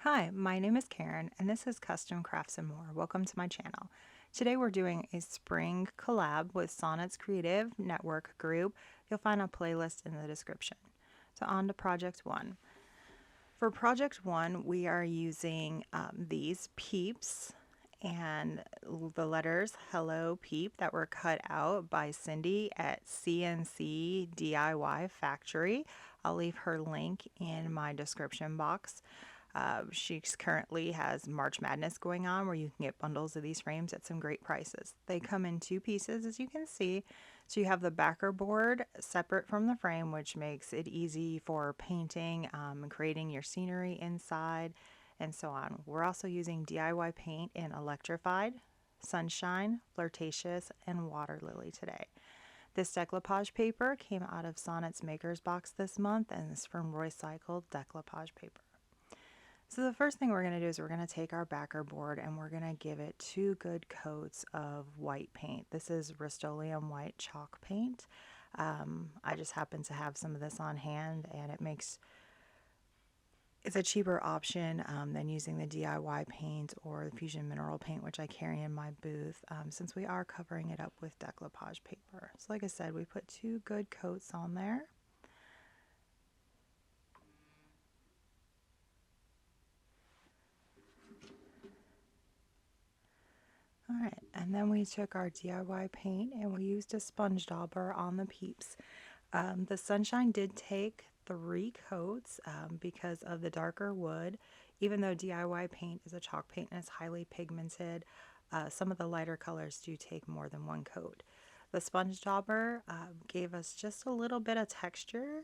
Hi, my name is Karen, and this is Custom Crafts and More. Welcome to my channel. Today we're doing a spring collab with Sonnet's Creative Network group. You'll find a playlist in the description. So on to project one. For project one, we are using these peeps and the letters Hello Peep that were cut out by Cindy at CNC DIY Factory. I'll leave her link in my description box. She currently has March Madness going on where you can get bundles of these frames at some great prices. They come in two pieces, as you can see. So you have the backer board separate from the frame, which makes it easy for painting and creating your scenery inside and so on. We're also using DIY paint in Electrified, Sunshine, Flirtatious, and Water Lily today. This decoupage paper came out of Sonnet's Maker's Box this month and is from Roycycle decoupage paper. So the first thing we're going to do is we're going to take our backer board and we're going to give it 2 good coats of white paint. This is Rust-Oleum white chalk paint. I just happen to have some of this on hand, and it's a cheaper option than using the DIY paint or the Fusion Mineral paint, which I carry in my booth, since we are covering it up with decoupage paper. So like I said, we put 2 good coats on there. Alright, and then we took our DIY paint and we used a sponge dauber on the peeps. The Sunshine did take 3 coats because of the darker wood. Even though DIY paint is a chalk paint and it's highly pigmented, some of the lighter colors do take more than 1 coat. The sponge dauber gave us just a little bit of texture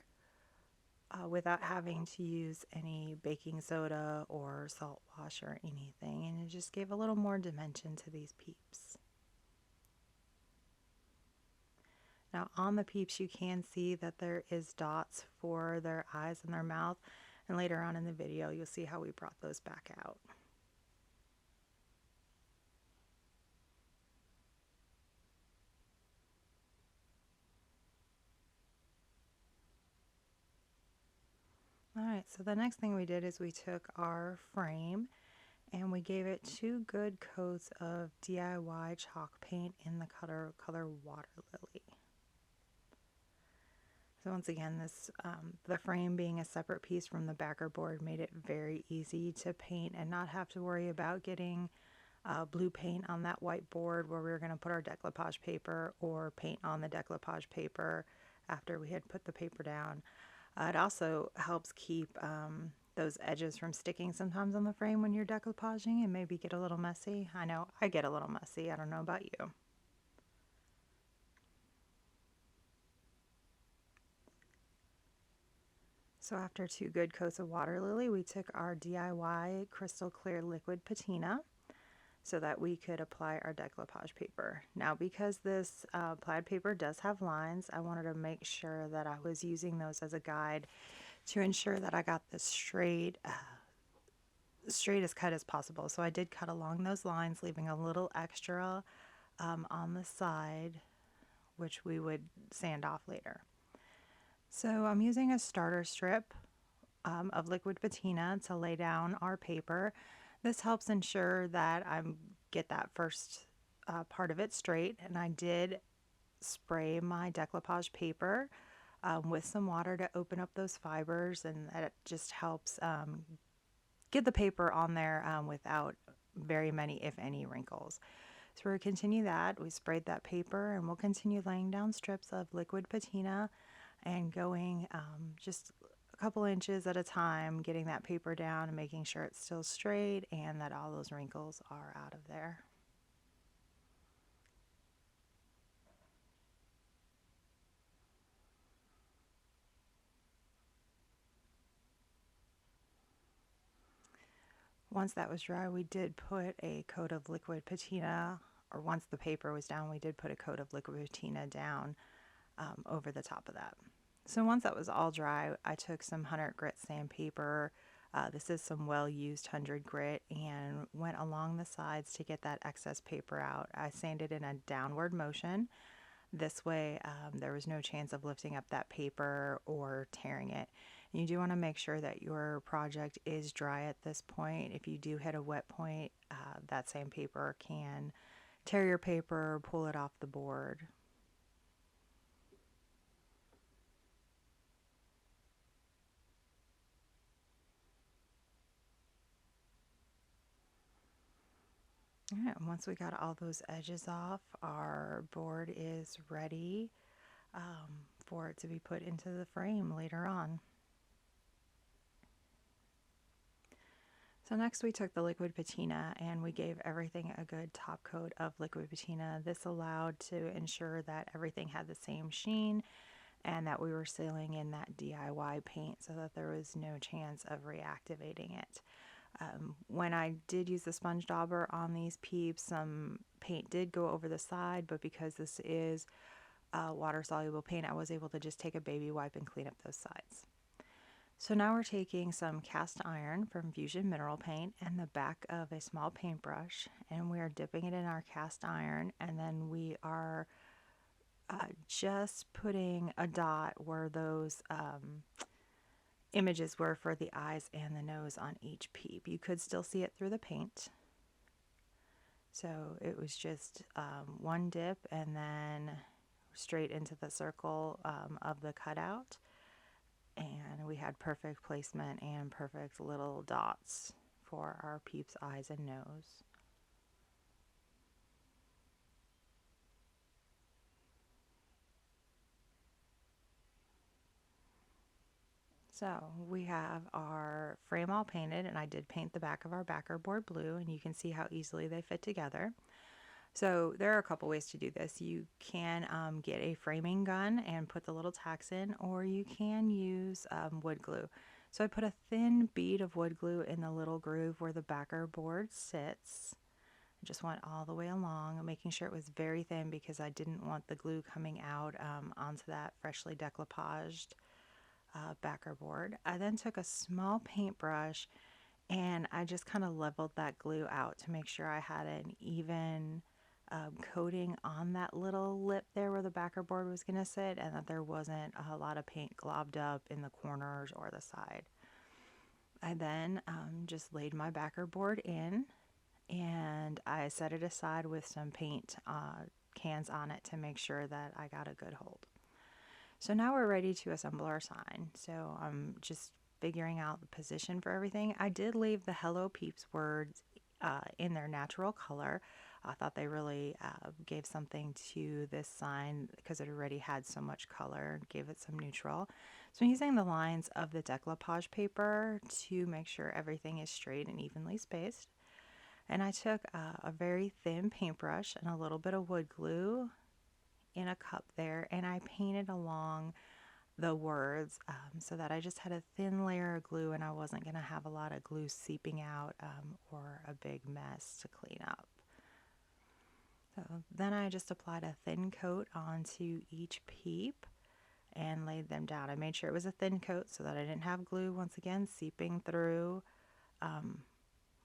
without having to use any baking soda or salt wash or anything, and it just gave a little more dimension to these peeps. Now on the peeps you can see that there is dots for their eyes and their mouth, and later on in the video you'll see how we brought those back out. Alright, so the next thing we did is we took our frame and we gave it 2 good coats of DIY chalk paint in the color Water Lily. So once again, the frame being a separate piece from the backer board made it very easy to paint and not have to worry about getting blue paint on that white board where we were going to put our decoupage paper, or paint on the decoupage paper after we had put the paper down. It also helps keep those edges from sticking sometimes on the frame when you're decoupaging and maybe get a little messy. I know I get a little messy. I don't know about you. So after 2 good coats of Water Lily, we took our DIY crystal clear liquid patina so that we could apply our decoupage paper. Now because this plaid paper does have lines, I wanted to make sure that I was using those as a guide to ensure that I got this straight as cut as possible. So I did cut along those lines, leaving a little extra on the side, which we would sand off later. So I'm using a starter strip of liquid patina to lay down our paper. This helps ensure that I get that first part of it straight, and I did spray my decoupage paper with some water to open up those fibers, and that just helps get the paper on there without very many, if any, wrinkles. So we'll continue that. We sprayed that paper, and we'll continue laying down strips of liquid patina and going just a couple inches at a time, getting that paper down and making sure it's still straight and that all those wrinkles are out of there. Once that was dry, we did put a coat of liquid patina, or once the paper was down, we did put a coat of liquid patina down over the top of that. So once that was all dry, I took some 100 grit sandpaper. This is some well-used 100 grit, and went along the sides to get that excess paper out. I sanded in a downward motion. This way there was no chance of lifting up that paper or tearing it. You do want to make sure that your project is dry at this point. If you do hit a wet point, that same paper can tear your paper, pull it off the board. All right, once we got all those edges off, our board is ready for it to be put into the frame later on. So next we took the liquid patina and we gave everything a good top coat of liquid patina. This allowed to ensure that everything had the same sheen and that we were sealing in that DIY paint so that there was no chance of reactivating it. When I did use the sponge dauber on these peeps, some paint did go over the side, but because this is water soluble paint, I was able to just take a baby wipe and clean up those sides. So now we're taking some cast iron from Fusion Mineral Paint and the back of a small paintbrush, and we are dipping it in our cast iron, and then we are just putting a dot where those images were for the eyes and the nose on each peep. You could still see it through the paint. So it was just one dip and then straight into the circle of the cutout. And we had perfect placement and perfect little dots for our peeps' eyes and nose. So we have our frame all painted, and I did paint the back of our backer board blue, and you can see how easily they fit together. So there are a couple ways to do this. You can get a framing gun and put the little tacks in, or you can use wood glue. So I put a thin bead of wood glue in the little groove where the backer board sits. I just went all the way along, making sure it was very thin because I didn't want the glue coming out onto that freshly decoupaged backer board. I then took a small paintbrush and I just kind of leveled that glue out to make sure I had an even coating on that little lip there where the backer board was going to sit, and that there wasn't a lot of paint globbed up in the corners or the side. I then just laid my backer board in and I set it aside with some paint cans on it to make sure that I got a good hold. So now we're ready to assemble our sign. So I'm just figuring out the position for everything. I did leave the Hello Peeps words in their natural color. I thought they really gave something to this sign because it already had so much color and gave it some neutral. So I'm using the lines of the decoupage paper to make sure everything is straight and evenly spaced. And I took a very thin paintbrush and a little bit of wood glue in a cup there, and I painted along the words so that I just had a thin layer of glue and I wasn't going to have a lot of glue seeping out or a big mess to clean up. So then I just applied a thin coat onto each peep and laid them down. I made sure it was a thin coat so that I didn't have glue once again seeping through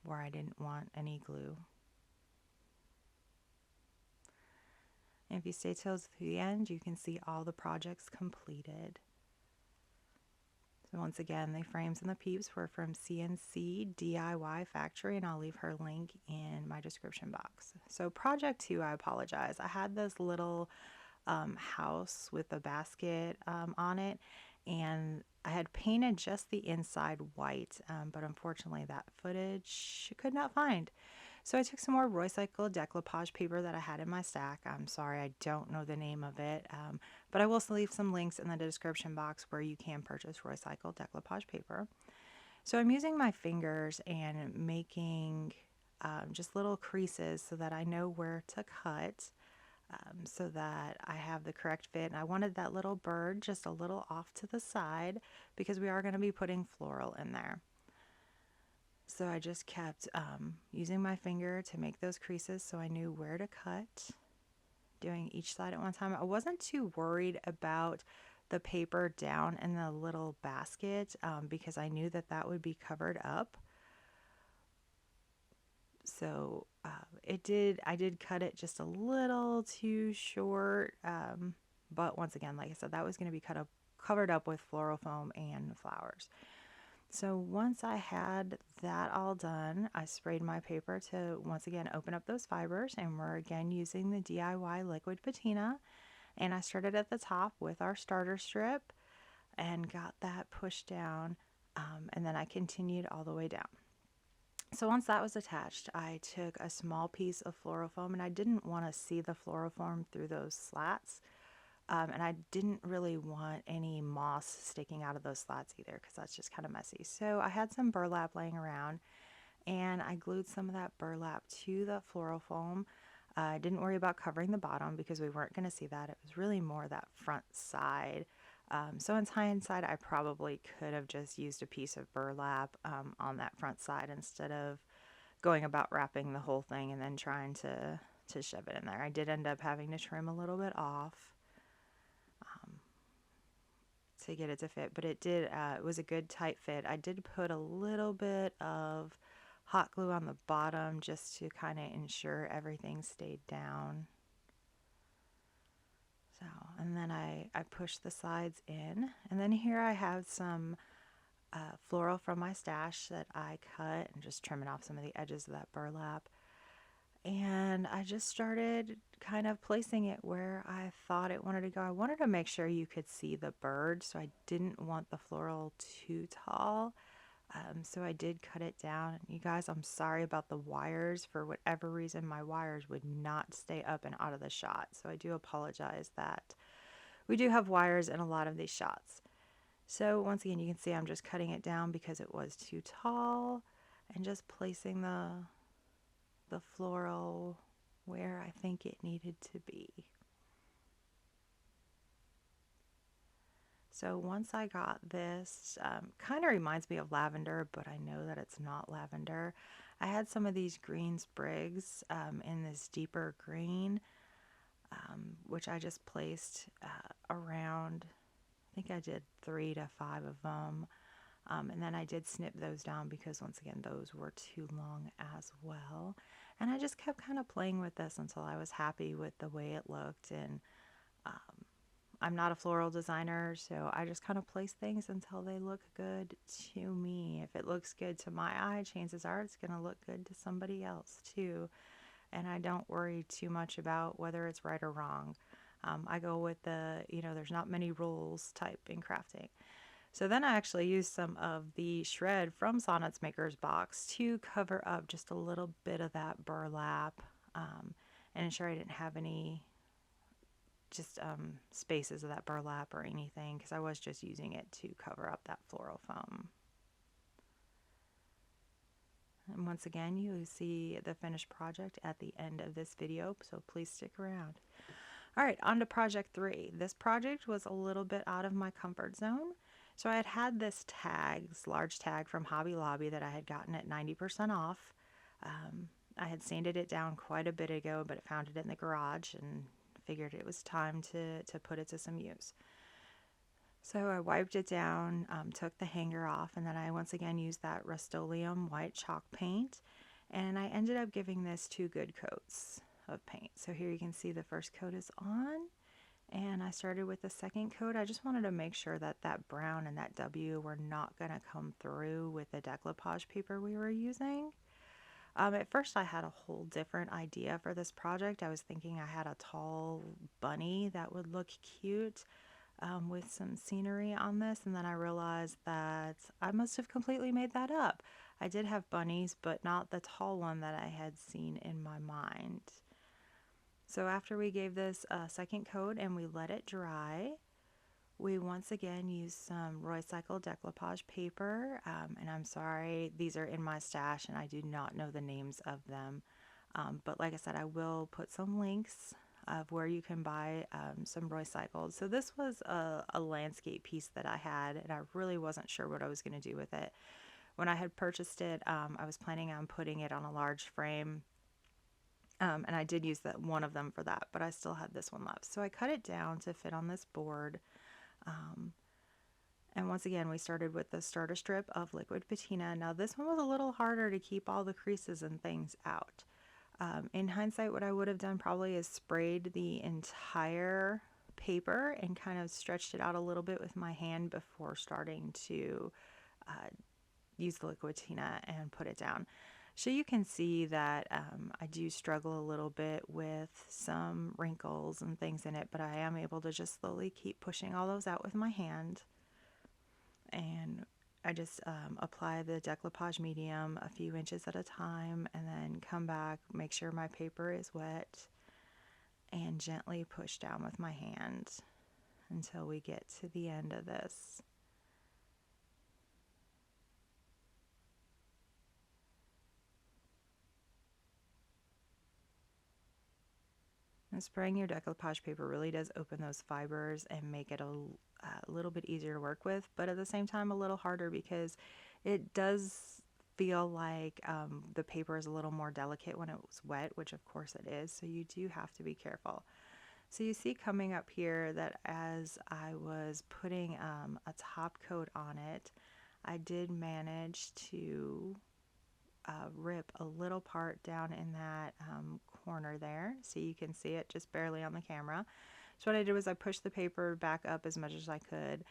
where I didn't want any glue. And if you stay till the end, you can see all the projects completed. So once again, the frames and the peeps were from CNC DIY Factory, and I'll leave her link in my description box. So project 2, I apologize. I had this little house with a basket on it, and I had painted just the inside white, but unfortunately that footage I could not find. So I took some more Roycycle decoupage paper that I had in my stack. I'm sorry, I don't know the name of it, but I will leave some links in the description box where you can purchase Roycycle decoupage paper. So I'm using my fingers and making just little creases so that I know where to cut so that I have the correct fit. And I wanted that little bird just a little off to the side because we are going to be putting floral in there. So I just kept using my finger to make those creases so I knew where to cut, doing each side at one time. I wasn't too worried about the paper down in the little basket because I knew that that would be covered up. So I did cut it just a little too short, but once again, like I said, that was going to be covered up with floral foam and flowers. So once I had that all done, I sprayed my paper to once again open up those fibers, and we're again using the DIY liquid patina. And I started at the top with our starter strip and got that pushed down, and then I continued all the way down. So once that was attached, I took a small piece of floral foam, and I didn't want to see the floral foam through those slats. And I didn't really want any moss sticking out of those slats either, because that's just kind of messy. So I had some burlap laying around, and I glued some of that burlap to the floral foam. I didn't worry about covering the bottom because we weren't going to see that. It was really more that front side. So in hindsight, I probably could have just used a piece of burlap on that front side instead of going about wrapping the whole thing and then trying to shove it in there. I did end up having to trim a little bit off to get it to fit, but it did, it was a good tight fit. I did put a little bit of hot glue on the bottom just to kind of ensure everything stayed down. So, and then I pushed the sides in, and then here I have some floral from my stash that I cut and just trimming off some of the edges of that burlap. And I just started kind of placing it where I thought it wanted to go. I wanted to make sure you could see the bird, so I didn't want the floral too tall. So I did cut it down. You guys, I'm sorry about the wires. For whatever reason, my wires would not stay up and out of the shot. So I do apologize that we do have wires in a lot of these shots. So once again, you can see I'm just cutting it down because it was too tall, and just placing the floral where I think it needed to be. So once I got this, kind of reminds me of lavender, but I know that it's not lavender. I had some of these green sprigs in this deeper green, which I just placed around, I think I did 3 to 5 of them. And then I did snip those down because once again, those were too long as well. And I just kept kind of playing with this until I was happy with the way it looked. And I'm not a floral designer, so I just kind of place things until they look good to me. If it looks good to my eye, chances are it's going to look good to somebody else too. And I don't worry too much about whether it's right or wrong. I go with the, there's not many rules type in crafting. So then I actually used some of the shred from Sonnet's Maker's Box to cover up just a little bit of that burlap, and ensure I didn't have any just spaces of that burlap or anything, because I was just using it to cover up that floral foam. And once again, you see the finished project at the end of this video, so please stick around. All right, on to project 3. This project was a little bit out of my comfort zone. So I had this large tag from Hobby Lobby that I had gotten at 90% off. I had sanded it down quite a bit ago, but I found it in the garage and figured it was time to put it to some use. So I wiped it down, took the hanger off, and then I once again used that Rust-Oleum white chalk paint, and I ended up giving this 2 good coats of paint. So here you can see the first coat is on, and I started with the second coat. I just wanted to make sure that that brown and that W were not going to come through with the decoupage paper we were using. At first I had a whole different idea for this project. I was thinking I had a tall bunny that would look cute with some scenery on this, and then I realized that I must have completely made that up. I did have bunnies, but not the tall one that I had seen in my mind. So after we gave this a second coat and we let it dry, we once again used some Roycycle decoupage paper, and I'm sorry, these are in my stash and I do not know the names of them, but like I said, I will put some links of where you can buy some Roycycled. So this was a landscape piece that I had, and I really wasn't sure what I was going to do with it. When I had purchased it, I was planning on putting it on a large frame. And I did use one of them for that, but I still had this one left. So I cut it down to fit on this board. And once again, we started with the starter strip of liquid patina. Now this one was a little harder to keep all the creases and things out. In hindsight, what I would have done probably is sprayed the entire paper and kind of stretched it out a little bit with my hand before starting to use the liquid patina and put it down. So you can see that I do struggle a little bit with some wrinkles and things in it, but I am able to just slowly keep pushing all those out with my hand. And I just apply the decoupage medium a few inches at a time, and then come back, make sure my paper is wet, and gently push down with my hand until we get to the end of this. And spraying your decoupage paper really does open those fibers and make it a little bit easier to work with, but at the same time a little harder because it does feel like the paper is a little more delicate when it's wet, which of course it is, so you do have to be careful. So you see coming up here that as I was putting a top coat on it, I did manage to rip a little part down in that corner there, so you can see it just barely on the camera. So what I did was I pushed the paper back up as much as I could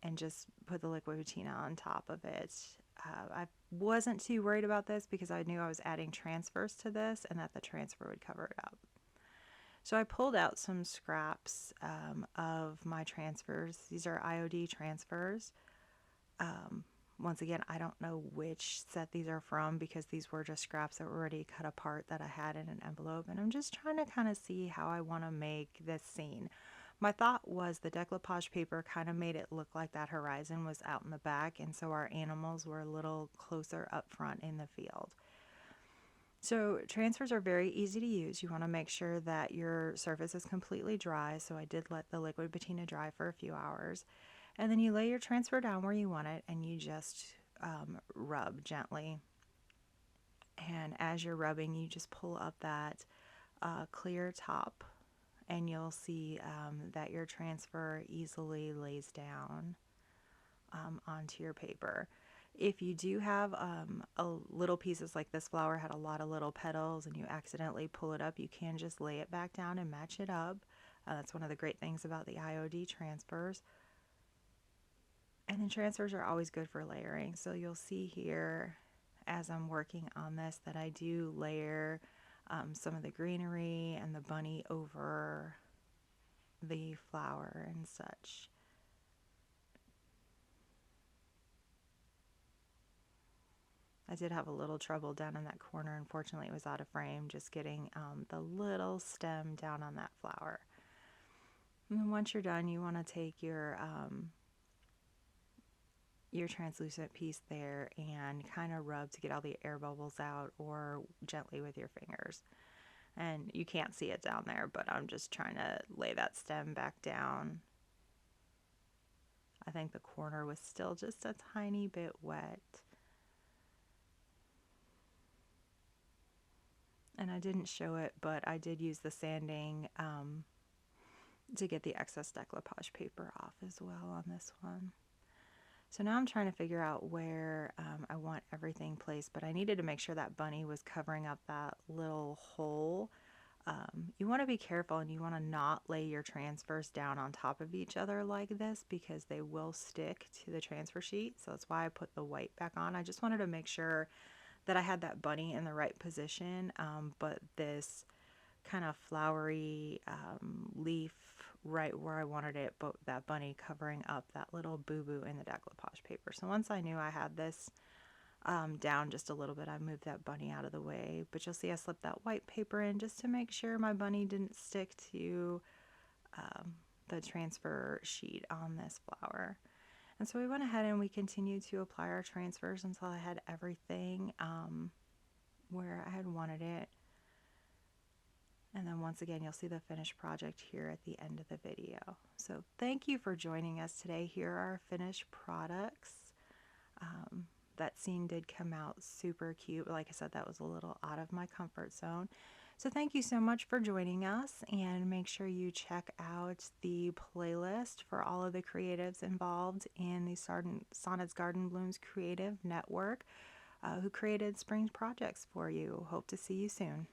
and just put the liquid patina on top of it. I wasn't too worried about this because I knew I was adding transfers to this and that the transfer would cover it up. So I pulled out some scraps of my transfers. These are IOD transfers. Once again, I don't know which set these are from because these were just scraps that were already cut apart that I had in an envelope, and I'm just trying to kind of see how I want to make this scene. My thought was the decoupage paper kind of made it look like that horizon was out in the back, and so our animals were a little closer up front in the field. So transfers are very easy to use. You want to make sure that your surface is completely dry, so I did let the liquid patina dry for a few hours. And then you lay your transfer down where you want it and you just rub gently. And as you're rubbing, you just pull up that clear top and you'll see that your transfer easily lays down onto your paper. If you do have little pieces like this flower had a lot of little petals and you accidentally pull it up, you can just lay it back down and match it up. That's one of the great things about the IOD transfers. And then transfers are always good for layering. So you'll see here as I'm working on this that I do layer some of the greenery and the bunny over the flower and such. I did have a little trouble down in that corner. Unfortunately, it was out of frame, just getting the little stem down on that flower. And then once you're done, you want to take your translucent piece there and kind of rub to get all the air bubbles out, or gently with your fingers. And you can't see it down there, but I'm just trying to lay that stem back down. I think the corner was still just a tiny bit wet. And I didn't show it, but I did use the sanding to get the excess decoupage paper off as well on this one. So now I'm trying to figure out where I want everything placed, but I needed to make sure that bunny was covering up that little hole. You want to be careful and you want to not lay your transfers down on top of each other like this because they will stick to the transfer sheet. So that's why I put the white back on. I just wanted to make sure that I had that bunny in the right position, but this kind of flowery leaf right where I wanted it, but that bunny covering up that little boo-boo in the decoupage paper. So once I knew I had this down just a little bit, I moved that bunny out of the way. But you'll see I slipped that white paper in just to make sure my bunny didn't stick to the transfer sheet on this flower. And so we went ahead and we continued to apply our transfers until I had everything where I had wanted it. And then once again, you'll see the finished project here at the end of the video. So thank you for joining us today. Here are our finished products. That scene did come out super cute. Like I said, that was a little out of my comfort zone. So thank you so much for joining us, and make sure you check out the playlist for all of the creatives involved in the Sonnet's Garden Blooms Creative Network who created spring projects for you. Hope to see you soon.